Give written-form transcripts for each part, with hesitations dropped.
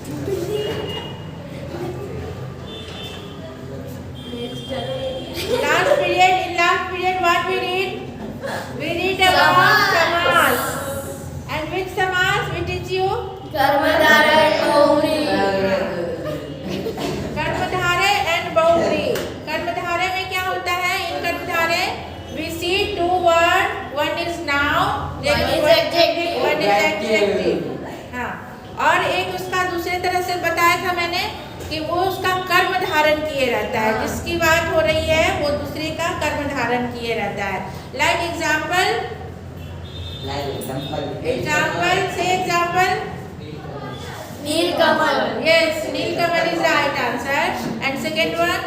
In last period, what we read? We read about samas. And which samas we teach you? कर्मधारय बहुव्रीहि कर्मधारय and बहुव्रीहि। कर्मधारय में क्या होता है? इन कर्मधारय we see two words, one is noun, One is adjective. one is adjective। हाँ, और एक उसका दूसरे तरह से बताया था मैंने कि वो उसका कर्म धारण किए रहता है। जिसकी बात हो रही है वो दूसरे का कर्म धारण किए रहता है। लाइक एग्जाम्पल, से example. Nilkamal. Yes, Nilkamal is the right answer. And second one?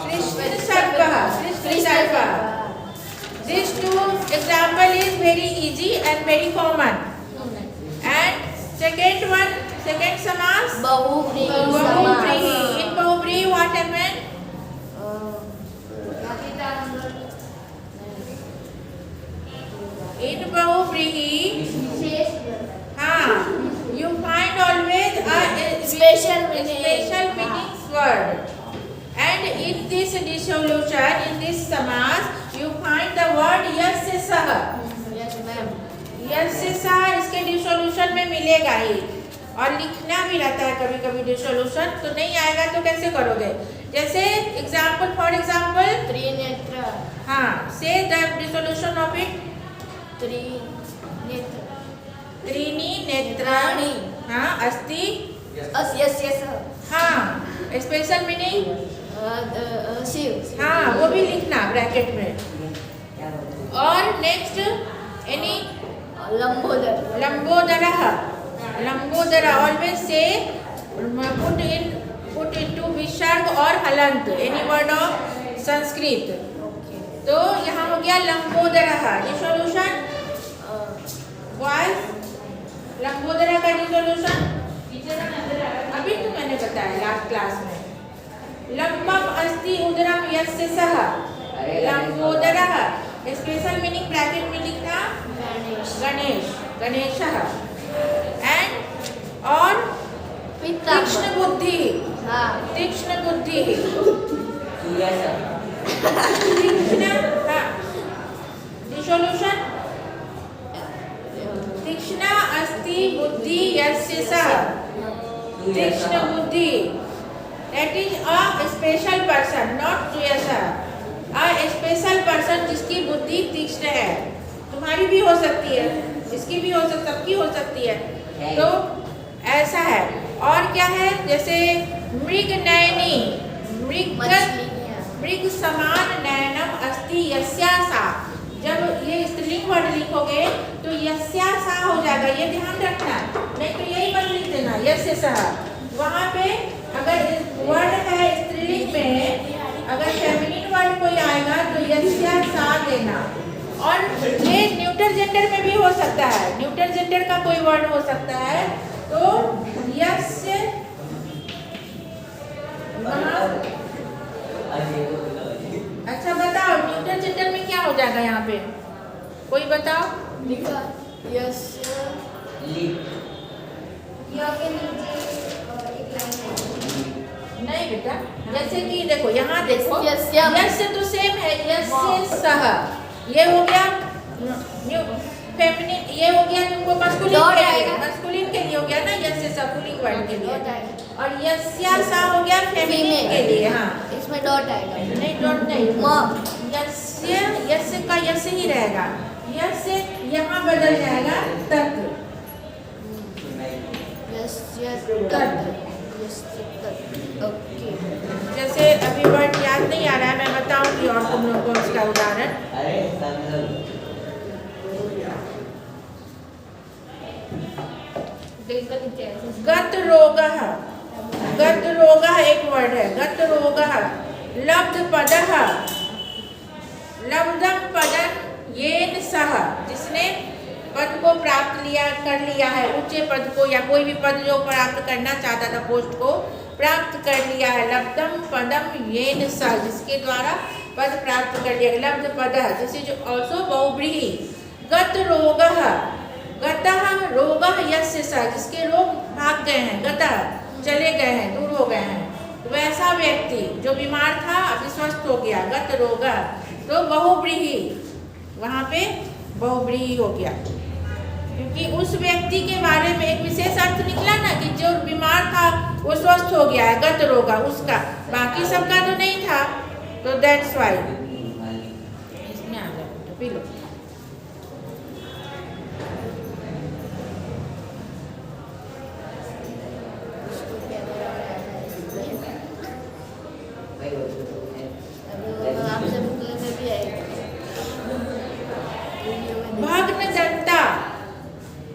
Krishna Sarpah. Krishna Sarpah. These two example is very easy and very common. And second one, second samas? बहुव्रीहि Bahuvrihi. In Bahuvrihi what happened? In Bahuvrihi, you find always a Special meaning. special meanings word. And in this dissolution, in this samas, you find the word yasya sah. Yes, ma'am. यस्य सह इसके dissolution में मिलेगा ही। और लिखना भी रहता है कभी कभी डिसोल्यूशन, तो नहीं आएगा तो कैसे करोगे? जैसे एग्जाम्पल, फॉर एग्जाम्पल, त्रिनेत्र। हाँ, से the dissolution of it. Trinetra. त्रीणि नेत्राणि। हाँ, अस्ति। यस्य सः। हाँ, स्पेशल मीनिंग। शिव। हाँ, वो भी लिखना ब्रैकेट में। और नेक्स्ट एनी? लंबोदर। लंबोदरः। लंबोदर ऑलवेज से put into विसर्ग और हलंत, एनी वर्ड ऑफ संस्कृत। तो यहाँ हो गया लंबोदरः। डिसोल्यूशन वॉइस लंबोदरः का डिसोल्यूशन अभी तो मैंने बताया लास्ट क्लास में। लंबम अस्ति उदरम यस्य सः लंबोदरः। स्पेशल मीनिंग ब्रैकेट में लिखना गणेश, गणेशः। एंड और तीक्ष्ण बुद्धि, तीक्ष्ण बुद्धि। तीक्ष्ण, हाँ, डिसोल्यूशन तीक्ष्ण अस्ति बुद्धि यस्य सः तीक्ष्ण बुद्धि। That is a special person, not Juyasa. A special person जिसकी बुद्धि तीक्ष्ण है। तुम्हारी भी हो सकती है, इसकी भी हो सकती, सबकी हो सकती है। तो ऐसा है। और क्या है? जैसे मृग नयनी, मृग समान नयनम अस्ति यस्यासा। जब ये स्त्रीलिंग वर्ड लिखोगे तो यस्यासा हो जाएगा, ये ध्यान रखना। नहीं तो यही बस लिख देना यस्य सः। वहाँ पे अगर वर्ड है स्त्रीलिंग में, अगर फेमिनिन वर्ड कोई आएगा तो यस्यासा देना। और ये न्यूट्रल जेंडर में भी हो सकता है, न्यूट्रल जेंडर का कोई वर्ड हो सकता है तो यस्य। अच्छा बताओ न्यूट्रल जेंडर में क्या हो जाएगा यहाँ पे? कोई बताओ। लिखा यस्य। नहीं बेटा, जैसे कि देखो यहाँ देखो यस्य। यस्य तो सेम है, यस्य सः। ये हो गया फेमिनिन, ये हो गया तुमको मस्कुलिन के लिए, मस्कुलिन के लिए हो गया ना यस्य सः पुल्लिंग वर्ड के लिए। और यस्यासा हो गया फेमिनिन के लिए। हाँ, इसमें डॉट आएगा। नहीं डॉट नहीं, यस्य, यस्य का यस्य ही रहेगा। यस्य यहाँ बदल जाएगा तत्। यस्य तत्। ओके। जैसे अभी वर्ड याद नहीं आ रहा है, मैं बताऊंगी और तुम लोगों को उसका उदाहरण। गत रोगः, गत रोगः एक वर्ड है, गत रोगः। लब्ध पदः, लब्धम पदं येन सः, जिसने पद को प्राप्त कर लिया है, ऊंचे पद को या कोई भी पद जो प्राप्त करना चाहता था, पोस्ट को प्राप्त कर लिया है। लब्धम पदम येन सः, जिसके द्वारा पद प्राप्त कर लिया। लब्ध पदः, दिस इज ऑल्सो बहुव्रीहि। गत रोगः, गतः रोगः यस्य सः, जिसके रोग भाग गए हैं, गतः चले गए हैं, दूर हो गए हैं, तो वैसा व्यक्ति जो बीमार था अभी स्वस्थ हो गया, गत रोगः, तो बहुव्रीहि, वहाँ पे बहुव्रीहि हो गया, क्योंकि उस व्यक्ति के बारे में एक विशेष अर्थ निकला ना कि जो बीमार था वो स्वस्थ हो गया है, गत रोगा उसका, बाकी सबका तो नहीं था, तो दैट्स वाई। इसमें आ जाओ तो पी लो। आपसे बुकले में भी आएगा।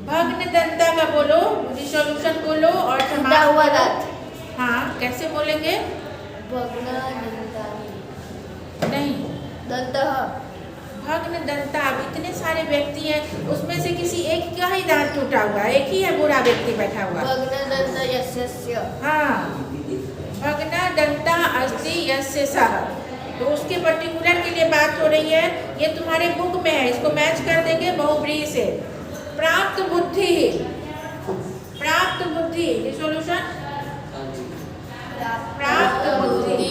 भग्न दंता का बोलो, रिसोल्यूशन बोलो और टूटा हुआ दांत। हाँ, कैसे बोलेंगे? भग्न दंतानि। नहीं, दंतः। भग्न दंता, अब इतने सारे व्यक्ति हैं, उसमें से किसी एक का ही दांत टूटा हुआ है, एक ही है बूढ़ा व्यक्ति बैठा हुआ। भग्न दंत यस्य। हाँ, भग्न दंता अस्ति यस्य सः, तो उसके पर्टिकुलर के लिए बात हो रही है। ये तुम्हारे बुक में है, इसको मैच कर देंगे बहुव्रीहि से। प्राप्त बुद्धि, प्राप्त बुद्धि, रिसोल्यूशन प्राप्त बुद्धि,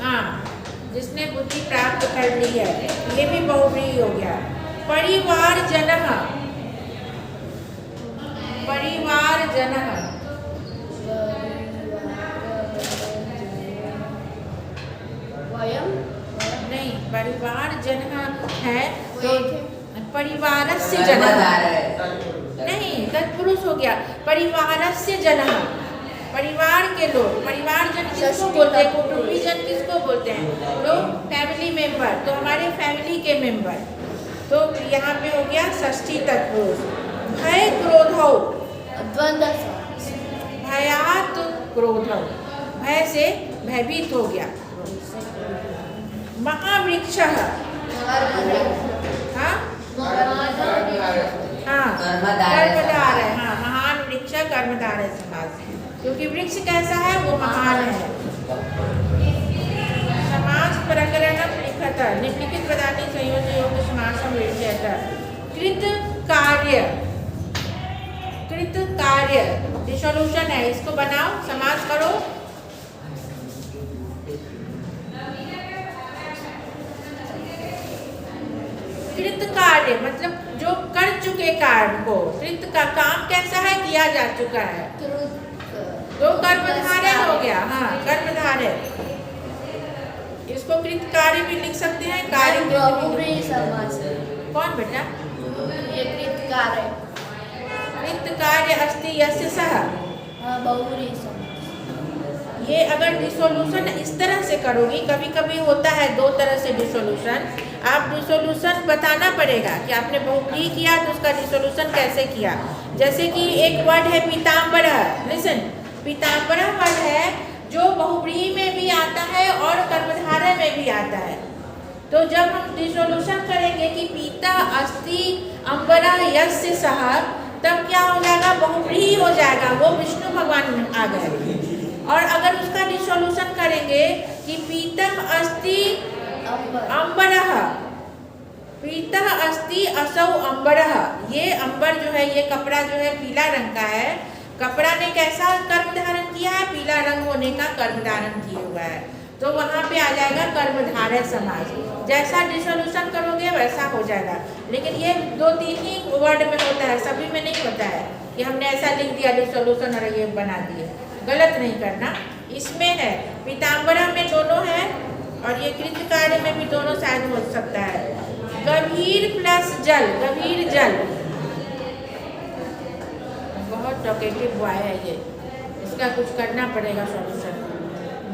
हाँ, जिसने बुद्धि प्राप्त कर ली है, ये भी बहुव्रीहि हो गया। परिवार जनः, परिवार जनः, वयम नहीं, परिवार जनः है तो परिवारस्य जनः, नहीं, तत्पुरुष हो गया। परिवारस्य जनः, परिवार के लोग, परिवार जन किसको बोलते हैं? कुटुंबी जन किसको बोलते हैं? लोग, फैमिली मेंबर, तो हमारे फैमिली के मेंबर, तो यहाँ पे हो गया षष्ठी तत्पुरुष। भय क्रोधौ, द्वंद्व। भयात क्रोधौ, भय से भयभीत हो गया। महावृक्षः, हाँ हाँ, कर्मधार है, हाँ, महान वृक्ष कर्मधार है समास, क्योंकि वृक्ष कैसा है? वो महान है। समास प्रकरणम लिखत, निम्नलिखित पदानि संयोज्य योग समासम विषयतः। कृत कार्य, कृत कार्य रिसोल्यूशन है, इसको बनाओ, समास करो। कृत कार्य मतलब जो कर चुके कार्य को, कृत का काम कैसा है? किया जा चुका है, तो कर्मधारय हो गया। हाँ, कर्मधारय, इसको कृत कार्य भी लिख सकते हैं, कार्य बहुव्रीहि समास। कौन बेटा? ये कृत कार्य। कृत कार्य अस्ति यस्य सः, हाँ, बहुव्रीहि समास। ये अगर डिसोल्यूशन इस तरह से करोगी, कभी कभी होता है दो तरह से डिसोल्यूशन, आप डिसोल्यूशन बताना पड़ेगा कि आपने बहुव्रीहि किया तो उसका डिसोल्यूशन कैसे किया। जैसे कि एक वर्ड है पीताम्बरः, लिसन, पीताम्बरः वर्ड है जो बहुव्रीहि में भी आता है और कर्मधारय में भी आता है। तो जब हम डिसोल्यूशन करेंगे कि पीता अस्ति अम्बरः यस्य सः, तब क्या हो जाएगा? बहुव्रीहि हो जाएगा, वो विष्णु भगवान आ गए। और अगर उसका डिसोल्यूशन करेंगे कि पीतम अस्ति अम्बरः, पीतः अस्ति असौ अम्बरः, ये अंबर जो है, ये कपड़ा जो है पीला रंग का है, कपड़ा ने कैसा कर्म धारण किया है? पीला रंग होने का कर्म धारण किया हुआ है, तो वहाँ पे आ जाएगा कर्मधारय समास। जैसा डिसोल्यूशन करोगे वैसा हो जाएगा, लेकिन ये दो तीन ही वर्ड में होता है, सभी में नहीं होता है कि हमने ऐसा लिख दिया डिसोल्यूशन और ये बना दिए, गलत नहीं करना। इसमें है पीताम्बरा में दोनों है और ये कृत कार्य में भी दोनों शायद हो सकता है। गंभीर प्लस जल, गंभीर जल, बहुत टॉकेटिव बॉय है ये, इसका कुछ करना पड़ेगा सॉल्यूशन।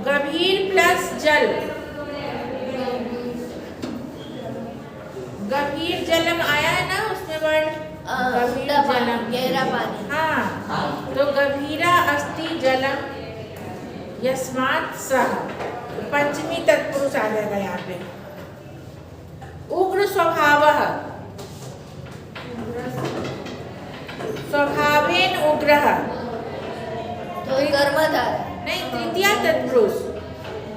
गंभीर प्लस जल, गंभीर जलम आया है ना उसमें वर्ड, गंभीर जलम, गहरा पानी। हाँ, तो गंभीरा अस्ति जलम यस्मात् सः, पंचमी तत्पुरुष आ जाएगा यहाँ पे। उग्र स्वभावः, स्वभावेन उग्रः, तो कर्मधारय नहीं, तृतीया तत्पुरुष,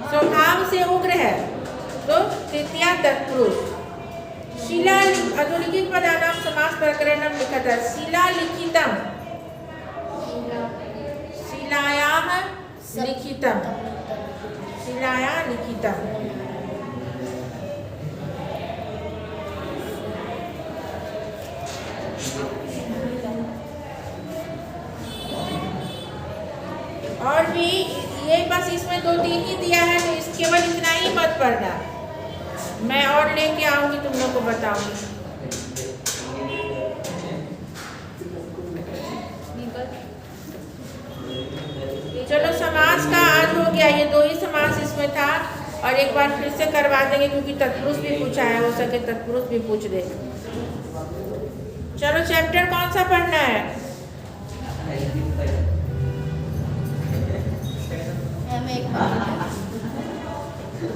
स्वभाव से उग्र है तो तृतीया तत्पुरुष। शिला अधोलिखित पदानां समास प्रकरणं लिखा था शिलालिखितं शिलायाः लिखितं शिलाया लिखितं और भी ये बस इसमें 2-3 ही दिया है तो इस केवल इतना ही मत पढ़ना। मैं और लेके आऊंगी तुम लोग को बताऊंगी। चलो समास का आज हो गया, ये 2 ही समास इसमें था और एक बार फिर से करवा देंगे क्योंकि तत्पुरुष भी पूछा है, हो सके तत्पुरुष भी पूछ दे। चलो चैप्टर कौन सा पढ़ना है?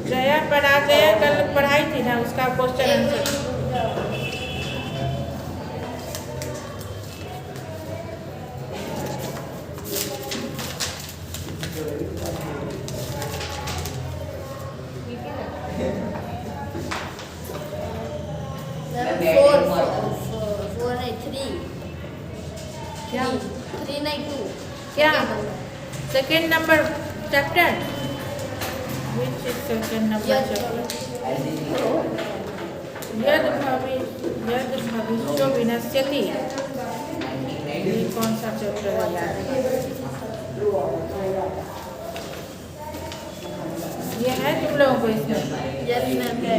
जया पढ़ा, जया कल पढ़ाई थी ना, उसका क्वेश्चन आंसर। क्या 3 नहीं 2 क्या second number chapter? Which is second number chapter? यद भविष्यो विनश्यति। ये कौन सा चैप्टर है यार? ये है तुम लोगों को इसमें? यस मैम है।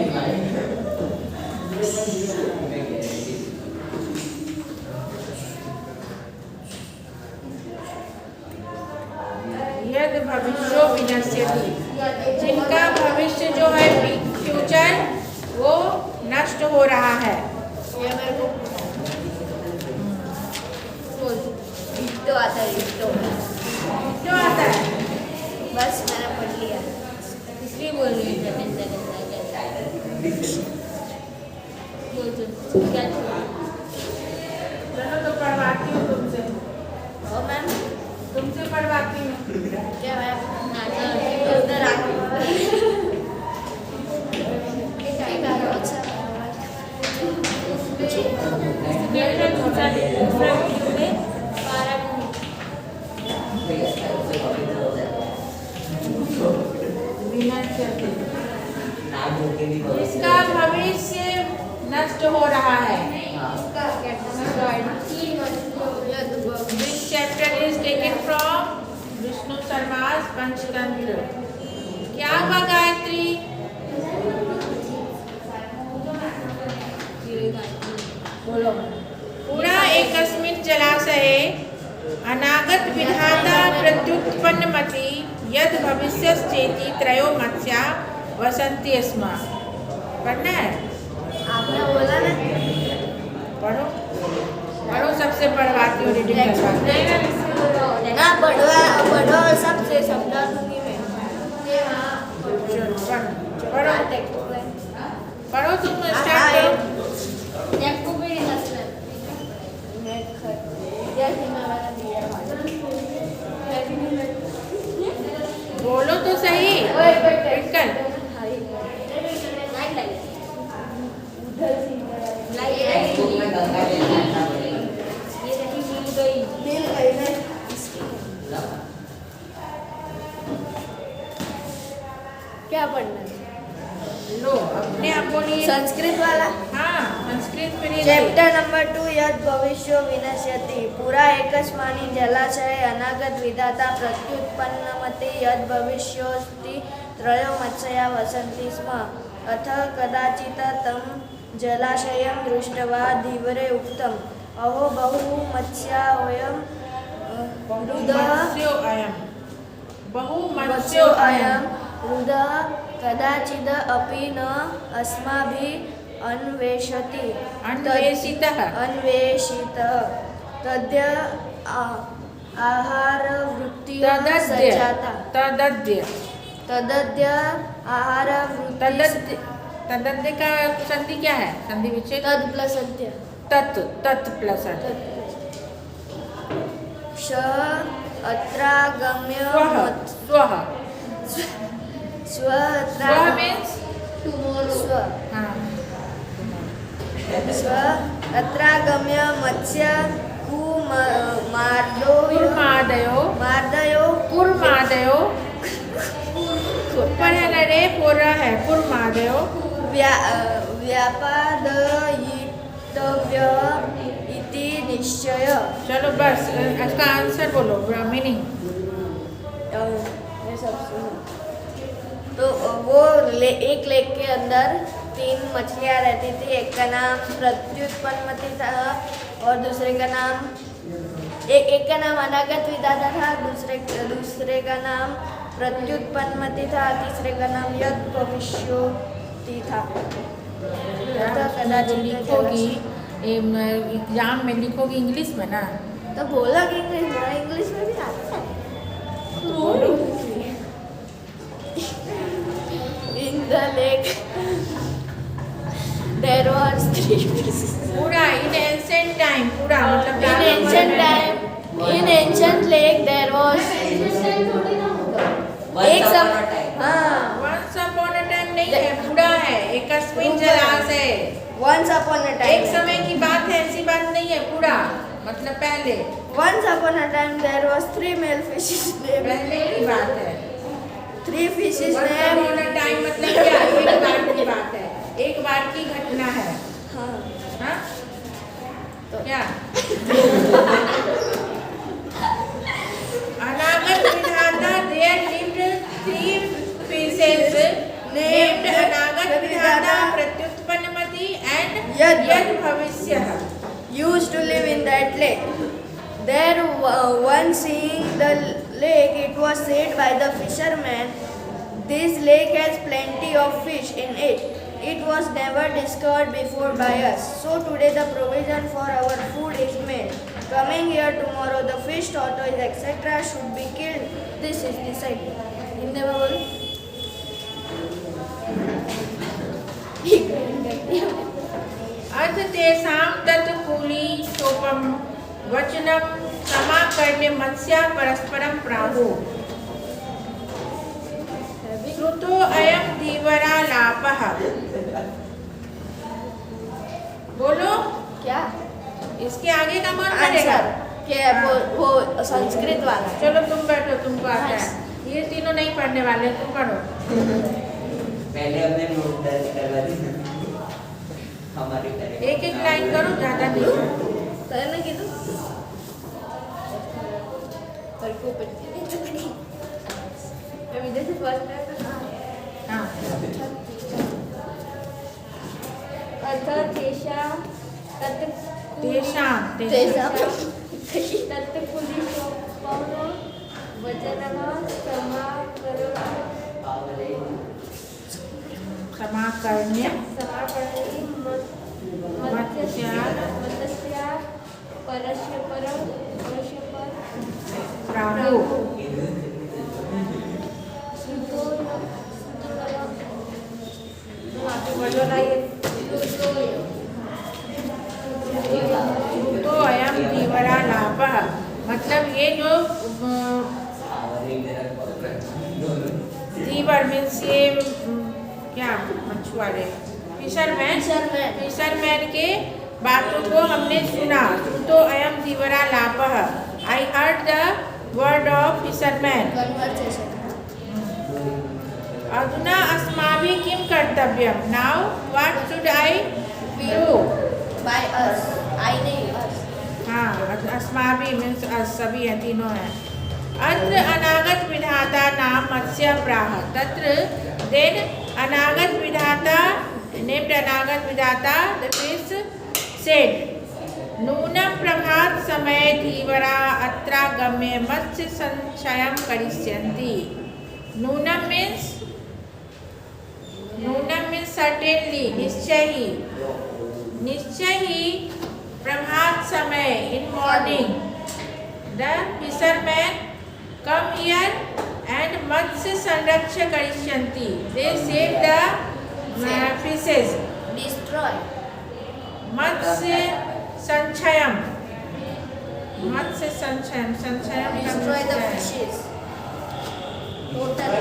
यद भविष्यो विनश्यति, जिनका भविष्य जो है फ्यूचर वो नष्ट हो रहा है। ये मेरे को इट्टो आता है, इट्टो जो आता है बस मैंने पढ़ लिया इसलिए बोल रही हूँ। क्या चलो तो पढ़वाती हूँ तुमसे, हो मैम? तुमसे पढ़वाती हूँ। क्या मैम? उधर इसका भविष्य नष्ट हो रहा है। This chapter is taken from Vishnu शर्मा's Panchatantra. क्या हुआ गायत्री? बोलो। पूरा एकस्मिन् जलाशये अनागत विधाता प्रत्युत्पन्नमति यद भविष्यश्चेति त्रयो मत्स्या वसन्ति स्म। पढ़ना है? आपने बोला ना, पढ़ो पढ़ो, सबसे पढ़वाती हूँ, रीडिंग करवाती ना पढ़ो सबसे समझा दूंगी मैं। हूँ। पढ़ो पढ़ो, तुम स्टार्ट करो। बोलो तो सही, कर। क्या पढ़ना है? लो अपने आप बोलिए। संस्कृत वाला। हाँ संस्कृत में चैप्टर नंबर 2 यद भविष्यो विनश्यति। पुरा एकस्मानि जलाशये अनागत विधाता प्रत्युत्पन्नमति यद भविष्योस्ति त्रयो मत्स्या वसन्ति स्म। अथ कदाचित् तं जलाशयं दृष्ट्वा धीवरे उक्तम् अहो बहु मत्स्यावयं बहुमत्स्यो अयम् रुदः कदाचिद् अपि न अस्माभिः अन्वेषति अन्वेषितः तद्य आहारवृत्तिः सज्जाता तदद्य आहारवृत्ति। तदद्य का संधि क्या है? संधि विच्छेद। तद प्लस अद्य। तत् प्लस अद्य। अत्रागम्य स्वः स्वः मीन्स टुमारो। हाँ स्व अत्रागम्य मत्स्य मार्दयो कुर्मादयो ऊपर है ना रे, पूरा है कुर्मादयो व्यापादयितव्य इति निश्चय। चलो बस इसका आंसर बोलो, मीनिंग। ये सब सुनो। तो वो एक लेक के अंदर 3 मछलियाँ रहती थी। एक का नाम प्रत्युत्पन्नमति था और दूसरे का नाम एक का नाम अनागत विधाता था, दूसरे का नाम प्रत्युत्पन्नमति था, तीसरे का नाम यद भविष्योति था। लिखोगी एग्जाम में, लिखोगी इंग्लिश में ना, तो बोला कि इंग्लिश में भी आता है। In the lake there was 3 fishes. पूरा इन एंशिएंट टाइम, पूरा मतलब In ancient lake there was एक समय, हाँ once upon a time नहीं है, पूरा है, एकस्मिन् जलाशय। once upon a time एक समय की बात है, ऐसी बात नहीं है, पूरा मतलब पहले once upon a time there was 3 male fishes named पहले की बात है। 3 fishes once named upon a time मतलब क्या, एक बार की बात है, एक बार की घटना है। हाँ हाँ तो क्या अनागत विधाता there lived 3 fishes named अनागत विधाता, प्रत्युत्पन्नमति and यद भविष्यः used to live in that lake. There once seeing the lake, it was said by the fisherman, "This lake has plenty of fish in it. It was never discovered before by us. So today the provision for our food is made. Coming here tomorrow, the fish, tortoise, etc. should be killed. This is decided." Hindi में बोलो। अर्थ तेषां तत् coolie सोपम वचनम समाकर्ण्य मत्स्या परस्परम प्राहु श्रुतो अयम धीवरालापः। बोलो क्या इसके आगे का कौन पढ़ेगा? आंसर क्या वो संस्कृत वाला। चलो तुम बैठो, तुमको आता है। ये तीनों नहीं पढ़ने वाले, तुम पढ़ो। पहले हमने नोट दर्ज करवा दी हमारे करेक्ट। एक एक लाइन करो, ज्यादा नहीं। करना किधर पर को अभी जैसे फर्स्ट टाइम हाँ अर्थ तेषां तत्कुलिशोपनो वचनः समाकर्ण्य मत्स्या परस्पर प्राहु बोलो ना ये तो अयम धीवरा लाभः मतलब ये जो धीवर मीन्स ये क्या मछुआरे फिशरमैन के बातों को हमने सुना। तो अयम धीवरा लाभः I heard the word of fisherman. अधुना अस्माभिः किं कर्तव्यं? Now what should I do? By us I नहीं अस। हाँ अस्माभिः मीन्स अस सभी हैं, तीनों हैं। अत्र अनागत विधाता नाम मत्स्य प्राह तत्र देन अनागत विधाता नेम्ड अनागत विधाता द फिश सेड नूनं प्रभात समय धीवरा अत्रागम्य मत्स्य संचयं करिष्यन्ति। नूनं मीन्स सर्टेनली, निश्चय ही प्रभात समय in morning the fisherman come here and मत्स्य संरक्षण करिष्यन्ति। They save the fishes. Destroy मत्स्य संचयम डिस्ट्रॉय द फिशेस टोटल।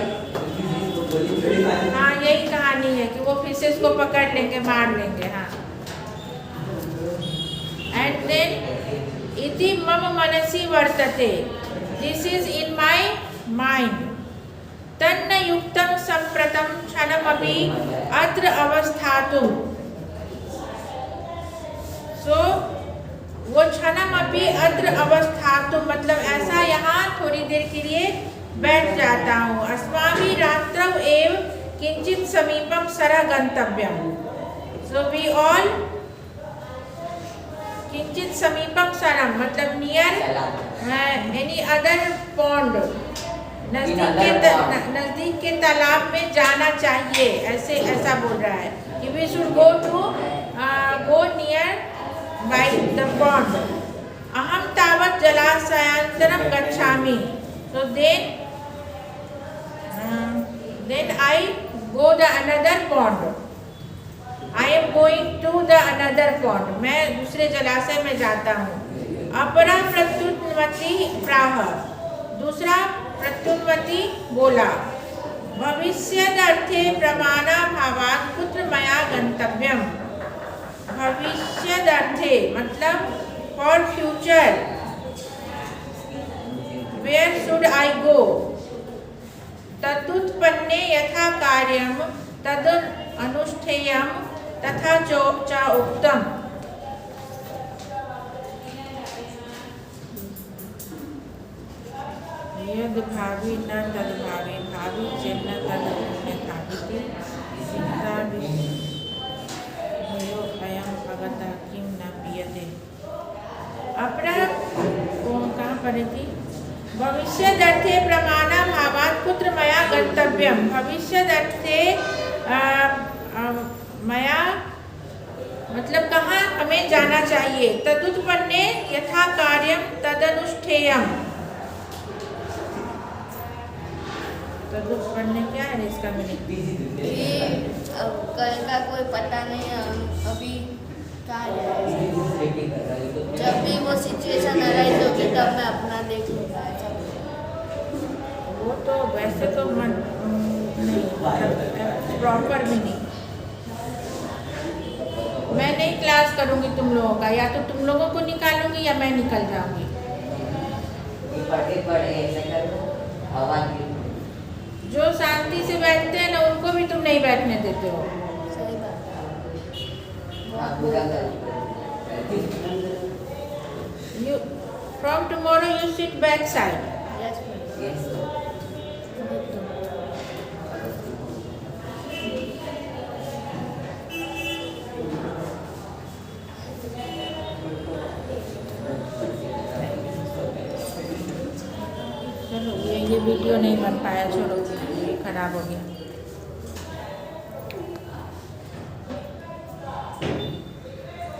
हाँ यही कहानी है कि वो फिशेस को पकड़ लेंगे, मार लेंगे। हाँ and then iti mama manasi vartate, this is in my mind. Tanna yuktam sampratam kshanamapi atra avasthatum. So वो क्षणमपि अत्र अवस्थातुम मतलब ऐसा यहाँ थोड़ी देर के लिए बैठ जाता हूँ। अस्माभिः रात्रौ एव किंचित समीपम सरः गंतव्यम। So we all किंचित समीपम सरम मतलब नियर एनी अदर पॉन्ड, नजदीक के तालाब में जाना चाहिए, ऐसा बोल रहा है कि we should go near by the pond. Aham tavat jalasayantaram gacchami. So then I go the another pond. I am going to the another pond. मैं दूसरे जलाशय में जाता हूँ। अपरा प्रत्युन्वती प्राह, दूसरा प्रत्युन्वती बोला, भविष्यदर्थे प्रमाणाभावात् कुत्र मया गंतव्यम। भविष्यदर्थे मतलब for future, where should I go. तदुत्पन्ने यथा कार्यम तद अनुष्ठेयम तथा च उक्तम। यद भावी न तद भावी, भावी चेन्न तद अन्यथाभिति सीता भयो अयं भगता किम न पीयते। अपरा कहाँ पढ़ी थी? भविष्यदर्थे प्रमाणाभावात् कुत्र मया गंतव्यम। भविष्यदर्थे मया मतलब कहाँ हमें जाना चाहिए। तदुत्पन्ने यथा कार्यम तदनुष्ठेयम। तदुत्पन्ने क्या है इसका मीनिंग? कल का कोई पता नहीं, अभी कहाँ जाए, जब भी वो सिचुएशन अराइज होगी तब मैं अपना देख लूँगा। वो तो वैसे तो नहीं प्रॉपर मीनिंग। मैं नहीं क्लास करूँगी तुम लोगों का, या तो तुम लोगों को निकालूंगी या मैं निकल जाऊंगी। जो शांति से बैठते हैं ना उनको भी तुम नहीं बैठने देते हो। सही बात You from tomorrow you sit back side. Yes. चलो ये वीडियो नहीं बन पाया, छोड़ो, ये खराब हो गया।